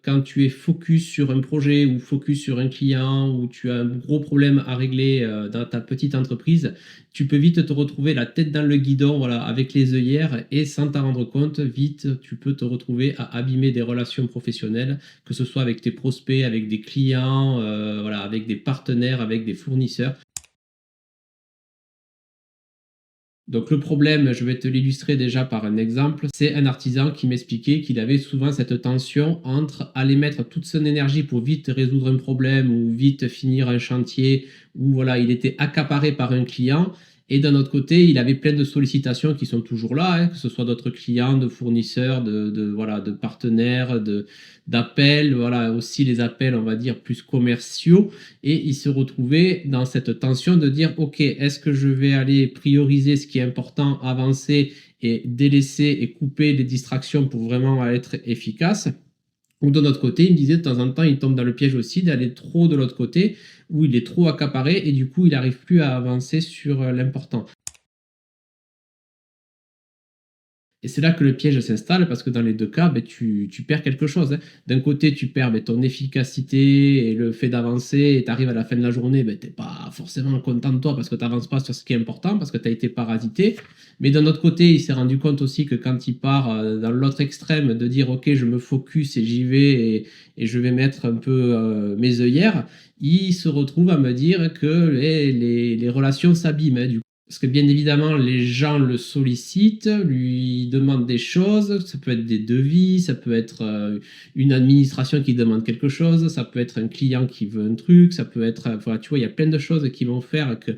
quand tu es focus sur un projet ou focus sur un client ou tu as un gros problème à régler dans ta petite entreprise, tu peux vite te retrouver la tête dans le guidon, voilà, avec les œillères et sans t'en rendre compte, vite, tu peux te retrouver à abîmer des relations professionnelles, que ce soit avec tes prospects, avec des clients, voilà, avec des partenaires, avec des fournisseurs. Donc le problème, je vais te l'illustrer déjà par un exemple. C'est un artisan qui m'expliquait qu'il avait souvent cette tension entre aller mettre toute son énergie pour vite résoudre un problème ou vite finir un chantier, où voilà, il était accaparé par un client. Et d'un autre côté, il avait plein de sollicitations qui sont toujours là, hein, que ce soit d'autres clients, de fournisseurs, voilà, de partenaires, d'appels, voilà, aussi les appels, on va dire, plus commerciaux. Et il se retrouvait dans cette tension de dire, OK, est-ce que je vais aller prioriser ce qui est important, avancer et délaisser et couper les distractions pour vraiment être efficace? Ou de notre côté, il me disait de temps en temps, il tombe dans le piège aussi d'aller trop de l'autre côté, où il est trop accaparé et du coup, il n'arrive plus à avancer sur l'important. Et c'est là que le piège s'installe parce que dans les deux cas, ben, tu perds quelque chose, hein. D'un côté, tu perds ben, ton efficacité et le fait d'avancer et tu arrives à la fin de la journée, ben, tu n'es pas forcément content de toi parce que tu n'avances pas sur ce qui est important, parce que tu as été parasité. Mais d'un autre côté, il s'est rendu compte aussi que quand il part dans l'autre extrême de dire ok, je me focus et j'y vais et je vais mettre un peu mes œillères, il se retrouve à me dire que les relations s'abîment, hein, du coup. Parce que bien évidemment, les gens le sollicitent, lui demandent des choses, ça peut être des devis, ça peut être une administration qui demande quelque chose, ça peut être un client qui veut un truc, ça peut être, voilà, tu vois, il y a plein de choses qui vont faire que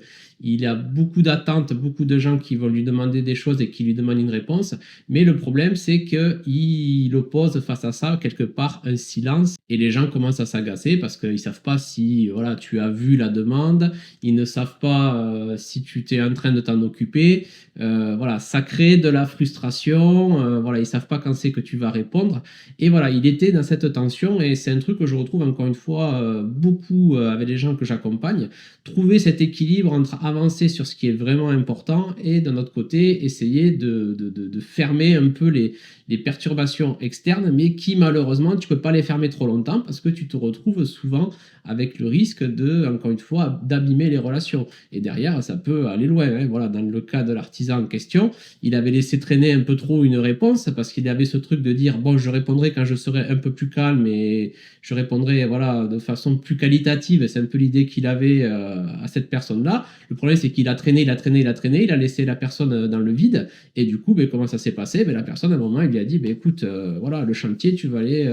il a beaucoup d'attentes, beaucoup de gens qui vont lui demander des choses et qui lui demandent une réponse. Mais le problème, c'est qu'il oppose face à ça, quelque part, un silence. Et les gens commencent à s'agacer parce qu'ils ne savent pas si voilà, tu as vu la demande, ils ne savent pas si tu t'es en train de t'en occuper. Voilà, ça crée de la frustration. Voilà, ils ne savent pas quand c'est que tu vas répondre. Et voilà, il était dans cette tension et c'est un truc que je retrouve encore une fois beaucoup avec les gens que j'accompagne. Trouver cet équilibre entre avancer sur ce qui est vraiment important et d'un autre côté, essayer de fermer un peu les perturbations externes, mais qui malheureusement, tu ne peux pas les fermer trop longtemps parce que tu te retrouves souvent avec le risque de, encore une fois, d'abîmer les relations. Et derrière, ça peut aller loin, hein. Voilà, dans le cas de l'artisan en question, il avait laissé traîner un peu trop une réponse parce qu'il avait ce truc de dire, bon, je répondrai quand je serai un peu plus calme et je répondrai voilà, de façon plus qualitative. C'est un peu l'idée qu'il avait à cette personne-là. Le problème, c'est qu'il a traîné, il a laissé la personne dans le vide. Et du coup, ben, comment ça s'est passé? Ben, la personne, à un moment, il lui a dit, ben, écoute, voilà, le chantier, tu vas aller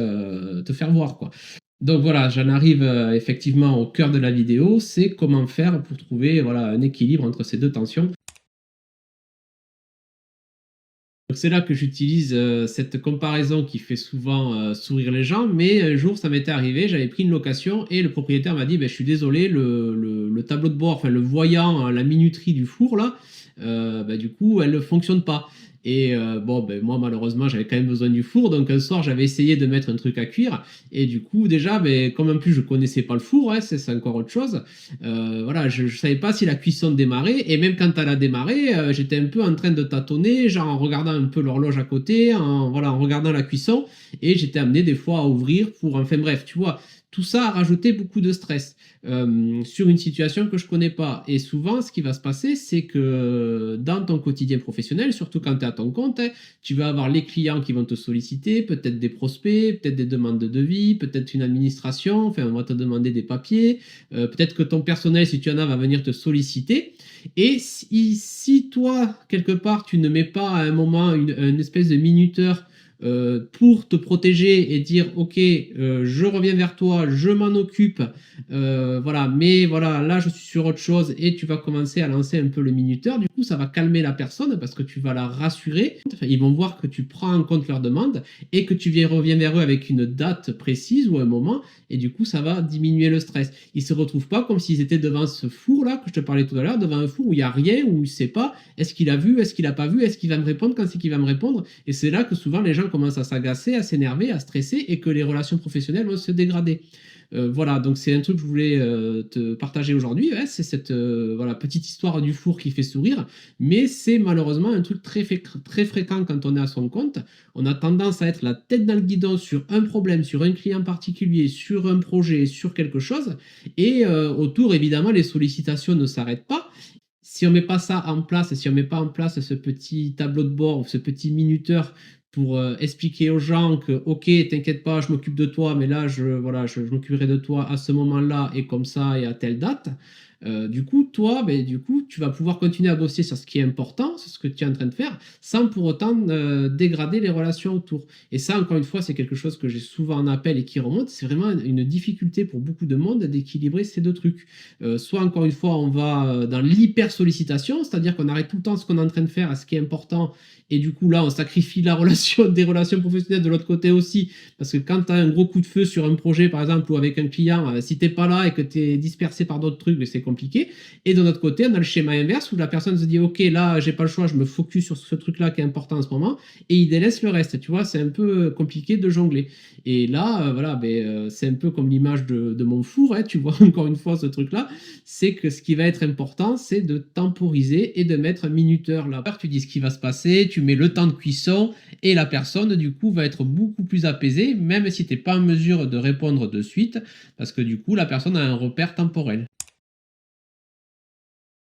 te faire voir, quoi. Donc voilà, j'en arrive effectivement au cœur de la vidéo, c'est comment faire pour trouver voilà, un équilibre entre ces deux tensions. Donc c'est là que j'utilise cette comparaison qui fait souvent sourire les gens, mais un jour ça m'était arrivé, j'avais pris une location et le propriétaire m'a dit ben, je suis désolé, le tableau de bord, enfin le voyant, la minuterie du four là, ben, du coup elle ne fonctionne pas. Et bon, ben, moi malheureusement j'avais quand même besoin du four, donc un soir j'avais essayé de mettre un truc à cuire, et du coup déjà, ben, comme en plus je connaissais pas le four, hein, c'est encore autre chose, voilà, je savais pas si la cuisson démarrait, et même quand elle a démarré, j'étais un peu en train de tâtonner, genre en regardant un peu l'horloge à côté, voilà, en regardant la cuisson, et j'étais amené des fois à ouvrir pour, enfin bref, tu vois, tout ça a rajouté beaucoup de stress sur une situation que je connais pas. Et souvent, ce qui va se passer, c'est que dans ton quotidien professionnel, surtout quand tu es à ton compte, hein, tu vas avoir les clients qui vont te solliciter, peut-être des prospects, peut-être des demandes de devis, peut-être une administration, enfin, on va te demander des papiers, peut-être que ton personnel, si tu en as, va venir te solliciter. Et si toi, quelque part, tu ne mets pas à un moment une espèce de minuteur pour te protéger et dire ok, je reviens vers toi, je m'en occupe, voilà, mais voilà, là je suis sur autre chose et tu vas commencer à lancer un peu le minuteur. Du coup, ça va calmer la personne parce que tu vas la rassurer. Enfin, ils vont voir que tu prends en compte leurs demandes et que tu reviens vers eux avec une date précise ou un moment, et du coup, ça va diminuer le stress. Ils se retrouvent pas comme s'ils étaient devant ce four là que je te parlais tout à l'heure, devant un four où il n'y a rien, où il ne sait pas est-ce qu'il a vu, est-ce qu'il n'a pas vu, est-ce qu'il va me répondre, quand c'est qu'il va me répondre. Et c'est là que souvent les gens gens commencent à s'agacer, à s'énerver, à stresser et que les relations professionnelles vont se dégrader. Voilà, donc c'est un truc que je voulais te partager aujourd'hui. Ouais, c'est cette voilà, petite histoire du four qui fait sourire, mais c'est malheureusement un truc très fréquent quand on est à son compte. On a tendance à être la tête dans le guidon sur un problème, sur un client particulier, sur un projet, sur quelque chose, et autour, évidemment, les sollicitations ne s'arrêtent pas. Si on met pas ça en place, et si on met pas en place ce petit tableau de bord, ce petit minuteur pour expliquer aux gens que, ok, t'inquiète pas, je m'occupe de toi, mais là, voilà, je m'occuperai de toi à ce moment-là et comme ça et à telle date. Du coup, toi, ben, du coup, tu vas pouvoir continuer à bosser sur ce qui est important, sur ce que tu es en train de faire, sans pour autant dégrader les relations autour. Et ça, encore une fois, c'est quelque chose que j'ai souvent en appel et qui remonte. C'est vraiment une difficulté pour beaucoup de monde d'équilibrer ces deux trucs. Soit, encore une fois, on va dans l'hyper sollicitation, c'est-à-dire qu'on arrête tout le temps ce qu'on est en train de faire à ce qui est important. Et du coup, là, on sacrifie la relation des relations professionnelles de l'autre côté aussi. Parce que quand tu as un gros coup de feu sur un projet, par exemple, ou avec un client, si tu n'es pas là et que tu es dispersé par d'autres trucs, c'est compliqué. Et de notre côté, on a le schéma inverse où la personne se dit, OK, là, j'ai pas le choix, je me focus sur ce truc-là qui est important en ce moment. Et il délaisse le reste. Tu vois, c'est un peu compliqué de jongler. Et là, voilà, c'est un peu comme l'image de mon four. Hein, tu vois, encore une fois, ce truc-là. C'est que ce qui va être important, c'est de temporiser et de mettre un minuteur là. Tu dis ce qui va se passer, tu mets le temps de cuisson et la personne, du coup, va être beaucoup plus apaisée, même si tu n'es pas en mesure de répondre de suite, parce que du coup, la personne a un repère temporel.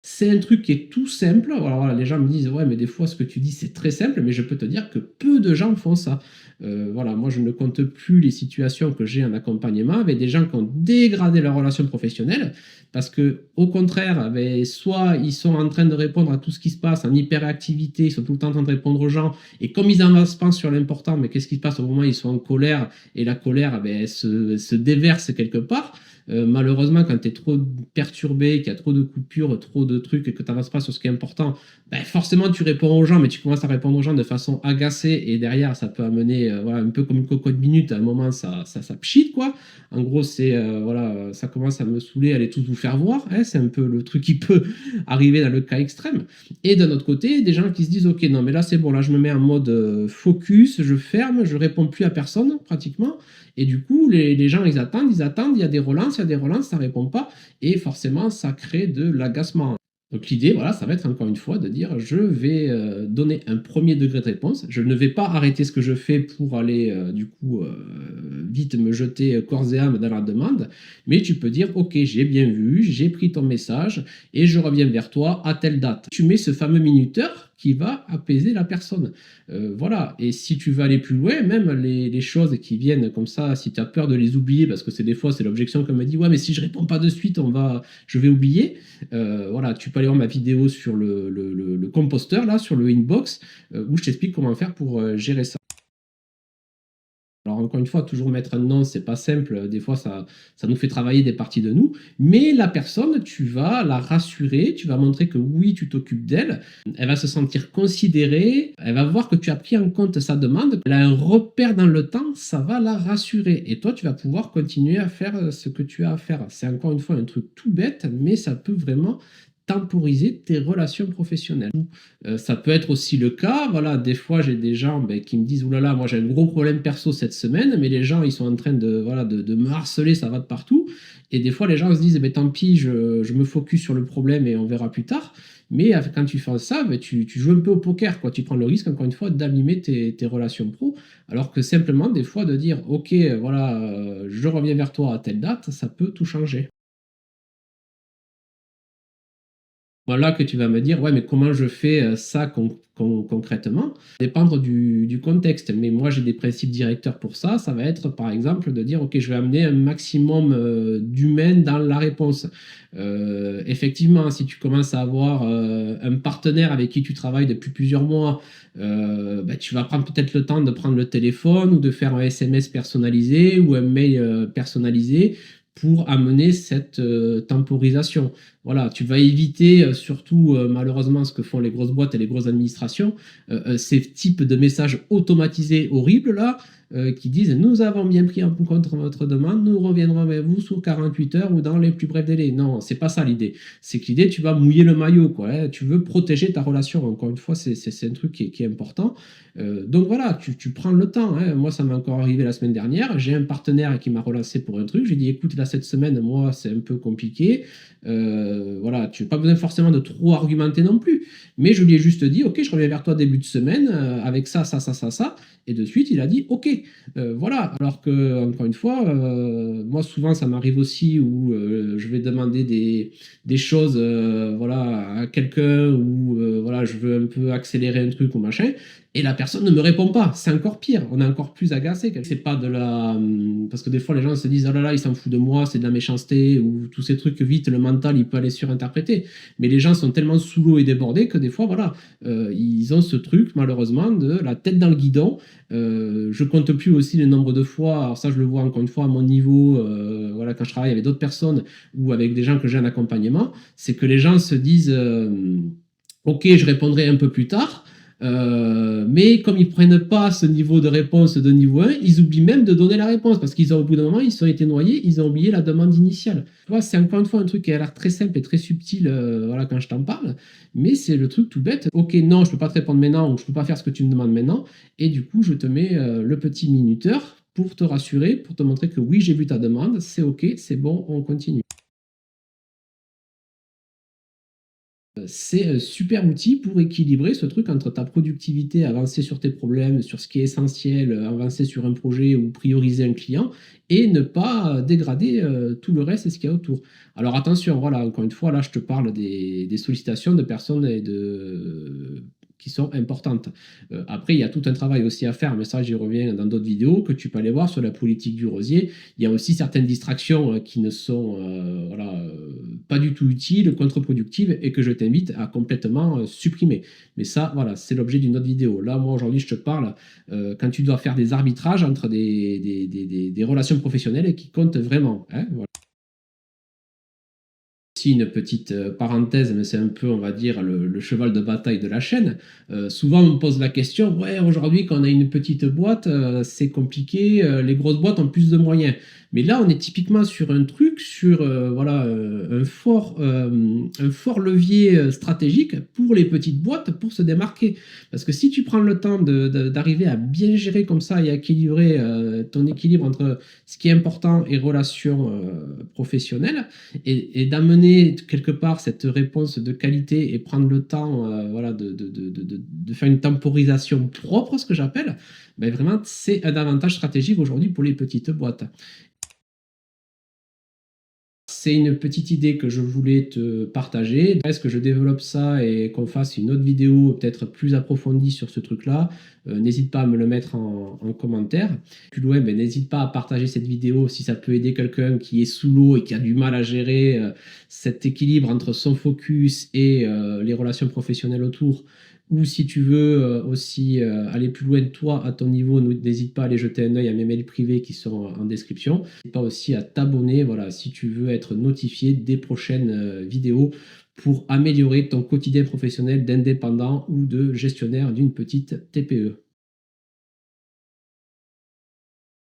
C'est un truc qui est tout simple. Alors voilà, les gens me disent, ouais, mais des fois, ce que tu dis, c'est très simple, mais je peux te dire que peu de gens font ça. Voilà, moi, je ne compte plus les situations que j'ai en accompagnement avec des gens qui ont dégradé leur relation professionnelle parce que, au contraire, ben, soit ils sont en train de répondre à tout ce qui se passe en hyperactivité, ils sont tout le temps en train de répondre aux gens, et comme ils avancent pas sur l'important, mais qu'est-ce qui se passe au moment où ils sont en colère, et la colère, ben, elle se déverse quelque part. Malheureusement, quand tu es trop perturbé, qu'il y a trop de coupures, trop de trucs et que tu n'avances pas sur ce qui est important, ben forcément tu réponds aux gens, mais tu commences à répondre aux gens de façon agacée et derrière ça peut amener, voilà, un peu comme une cocotte minute, à un moment ça pchit quoi. En gros, c'est voilà, ça commence à me saouler, allez tous vous faire voir, hein, c'est un peu le truc qui peut arriver dans le cas extrême. Et d'un autre côté, des gens qui se disent ok, non mais là c'est bon, là je me mets en mode focus, je ferme, je réponds plus à personne pratiquement. Et du coup, les gens, ils attendent, il y a des relances, ça ne répond pas, et forcément, ça crée de l'agacement. Donc l'idée, voilà, ça va être encore une fois de dire, je vais donner un premier degré de réponse, je ne vais pas arrêter ce que je fais pour aller, du coup, vite me jeter corps et âme dans la demande, mais tu peux dire, ok, j'ai bien vu, j'ai pris ton message, et je reviens vers toi à telle date. Tu mets ce fameux minuteur qui va apaiser la personne. Voilà, et si tu veux aller plus loin, même les choses qui viennent comme ça, si tu as peur de les oublier, parce que c'est des fois, c'est l'objection qu'on me dit, ouais, mais si je réponds pas de suite, je vais oublier. Voilà, tu peux aller voir ma vidéo sur le composteur, là, sur le inbox, où je t'explique comment faire pour gérer ça. Alors encore une fois, toujours mettre un nom, c'est pas simple. Des fois, ça nous fait travailler des parties de nous. Mais la personne, tu vas la rassurer, tu vas montrer que oui, tu t'occupes d'elle. Elle va se sentir considérée. Elle va voir que tu as pris en compte sa demande. Elle a un repère dans le temps, ça va la rassurer. Et toi, tu vas pouvoir continuer à faire ce que tu as à faire. C'est encore une fois un truc tout bête, mais ça peut vraiment temporiser tes relations professionnelles. Ça peut être aussi le cas, voilà, des fois j'ai des gens qui me disent oulala, moi j'ai un gros problème perso cette semaine, mais les gens ils sont en train de, voilà, de me harceler, ça va de partout. Et des fois les gens se disent tant pis, je me focus sur le problème et on verra plus tard. Mais quand tu fais ça, tu joues un peu au poker, quoi. Tu prends le risque, encore une fois, d'abîmer tes relations pro. Alors que simplement, des fois, de dire ok, voilà, je reviens vers toi à telle date, ça peut tout changer. Voilà que tu vas me dire, ouais, mais comment je fais ça concrètement? Dépendre du contexte. Mais moi, j'ai des principes directeurs pour ça. Ça va être, par exemple, de dire, OK, je vais amener un maximum d'humain dans la réponse. Effectivement, si tu commences à avoir un partenaire avec qui tu travailles depuis plusieurs mois, tu vas prendre peut-être le temps de prendre le téléphone ou de faire un SMS personnalisé ou un mail personnalisé pour amener cette temporisation. voilà, tu vas éviter surtout malheureusement ce que font les grosses boîtes et les grosses administrations, ces types de messages automatisés horribles là, qui disent nous avons bien pris en compte votre demande, nous reviendrons avec vous sous 48 heures ou dans les plus brefs délais. Non, c'est pas ça l'idée. C'est que l'idée, tu vas mouiller le maillot, quoi. Hein. Tu veux protéger ta relation. Encore une fois, c'est un truc qui est important. Donc voilà, tu prends le temps. Hein. Moi, ça m'est encore arrivé la semaine dernière. J'ai un partenaire qui m'a relancé pour un truc. J'ai dit écoute, là, cette semaine, moi, c'est un peu compliqué. Voilà, tu n'as pas besoin forcément de trop argumenter non plus. Mais je lui ai juste dit ok, je reviens vers toi début de semaine avec ça, ça, ça, ça, ça. Et de suite, il a dit OK. Voilà. Alors que, encore une fois, moi, souvent, ça m'arrive aussi où je vais demander des choses voilà, à quelqu'un ou voilà, je veux un peu accélérer un truc ou machin. Et la personne ne me répond pas. C'est encore pire. On est encore plus agacé. C'est pas de la. Parce que des fois, les gens se disent oh là là, il s'en fout de moi, c'est de la méchanceté ou tous ces trucs vite, le mental, il peut aller surinterpréter. Mais les gens sont tellement sous l'eau et débordés que des fois, voilà, ils ont ce truc, malheureusement, de la tête dans le guidon. Je compte plus aussi le nombre de fois, alors ça je le vois encore une fois à mon niveau, voilà, quand je travaille avec d'autres personnes ou avec des gens que j'ai en accompagnement, c'est que les gens se disent ok, je répondrai un peu plus tard. Mais comme ils prennent pas ce niveau de réponse de niveau 1, ils oublient même de donner la réponse parce qu'ils ont au bout d'un moment, ils ont été noyés, ils ont oublié la demande initiale. Tu vois, c'est encore une fois un truc qui a l'air très simple et très subtil voilà, quand je t'en parle, mais c'est le truc tout bête. Ok, non, je peux pas te répondre maintenant ou je peux pas faire ce que tu me demandes maintenant, et du coup, je te mets le petit minuteur pour te rassurer, pour te montrer que oui, j'ai vu ta demande, c'est ok, c'est bon, on continue. C'est un super outil pour équilibrer ce truc entre ta productivité, avancer sur tes problèmes, sur ce qui est essentiel, avancer sur un projet ou prioriser un client et ne pas dégrader tout le reste et ce qu'il y a autour. Alors attention, voilà, encore une fois, là je te parle des sollicitations de personnes et qui sont importantes. Après, il y a tout un travail aussi à faire, mais ça j'y reviens dans d'autres vidéos que tu peux aller voir sur la politique du rosier. Il y a aussi certaines distractions qui ne sont voilà, pas du tout utiles, contre-productives et que je t'invite à complètement supprimer. Mais ça, voilà, c'est l'objet d'une autre vidéo. Là, moi, aujourd'hui, je te parle quand tu dois faire des arbitrages entre des relations professionnelles qui comptent vraiment. Hein, voilà. Aussi une petite parenthèse, mais c'est un peu, on va dire, le cheval de bataille de la chaîne. Souvent, on me pose la question, ouais, aujourd'hui, quand on a une petite boîte, c'est compliqué, les grosses boîtes ont plus de moyens. Mais là, on est typiquement sur un truc, sur voilà, un fort levier stratégique pour les petites boîtes pour se démarquer. Parce que si tu prends le temps d'arriver à bien gérer comme ça et à équilibrer ton équilibre entre ce qui est important et relations professionnelles, et d'amener quelque part cette réponse de qualité et prendre le temps voilà, de faire une temporisation propre, ce que j'appelle, ben vraiment, c'est un avantage stratégique aujourd'hui pour les petites boîtes. C'est une petite idée que je voulais te partager. Est-ce que je développe ça et qu'on fasse une autre vidéo peut-être plus approfondie sur ce truc-là? N'hésite pas à me le mettre en commentaire. Plus loin, ben, n'hésite pas à partager cette vidéo si ça peut aider quelqu'un qui est sous l'eau et qui a du mal à gérer cet équilibre entre son focus et les relations professionnelles autour. Ou si tu veux aussi aller plus loin de toi à ton niveau, n'hésite pas à aller jeter un œil à mes mails privés qui sont en description. N'hésite pas aussi à t'abonner voilà, si tu veux être notifié des prochaines vidéos pour améliorer ton quotidien professionnel d'indépendant ou de gestionnaire d'une petite TPE.